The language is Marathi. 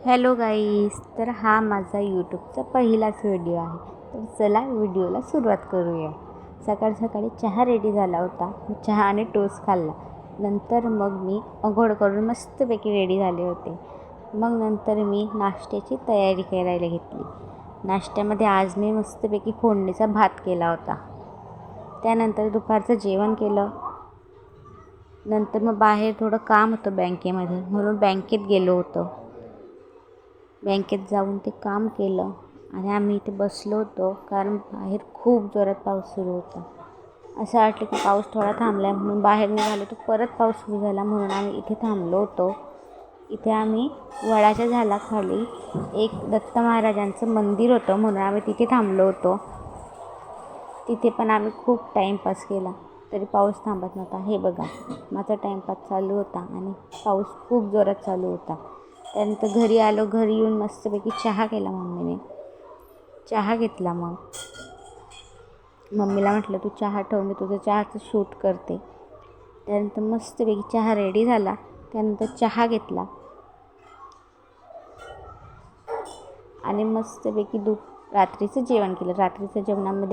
हॅलो गाईस, तर हा माझा यूट्यूबचा पहिलाच व्हिडिओ आहे. तर चला व्हिडिओला सुरुवात करूया. सकाळी सकाळी चहा रेडी झाला होता. चहा आणि टोस्ट खाल्ला. नंतर मग मी अंघोळ करून मस्तपैकी रेडी झाले होते. मग नंतर मी नाश्त्याची तयारी करायला घेतली. नाश्त्यामध्ये आज मी मस्तपैकी फोडणीचा भात केला होता. त्यानंतर दुपारचं जेवण केलं. नंतर मग बाहेर थोडं काम होतं बँकेमध्ये, म्हणून बँकेत गेलो होतो. बँकेत जाऊन ते काम केलं आणि आम्ही इथे बसलो होतो, कारण बाहेर खूप जोरात पाऊस सुरू होता. असं वाटलं की पाऊस थोडा थांबला आहे, म्हणून बाहेर निघालो तर परत पाऊस सुरू झाला, म्हणून आम्ही इथे थांबलो होतो. इथे आम्ही वडाच्या झाडाखाली एक दत्त महाराजांचं मंदिर होतं, म्हणून आम्ही तिथे थांबलो होतो. तिथे पण आम्ही खूप टाईमपास केला, तरी पाऊस थांबत नव्हता. हे बघा, माझा टाईमपास चालू होता आणि पाऊस खूप जोरात चालू होता. त्यानंतर घरी आलो. घरी येऊन मस्तपैकी चहा केला मम्मीने. चहा घेतला. मग मम्मीला म्हटलं, तू चहा ठेव, मी तुझं चहाचं शूट करते. त्यानंतर मस्तपैकी चहा रेडी झाला. त्यानंतर चहा घेतला आणि मस्तपैकी रात्रीचं जेवण केलं. रात्रीच्या जेवणामध्ये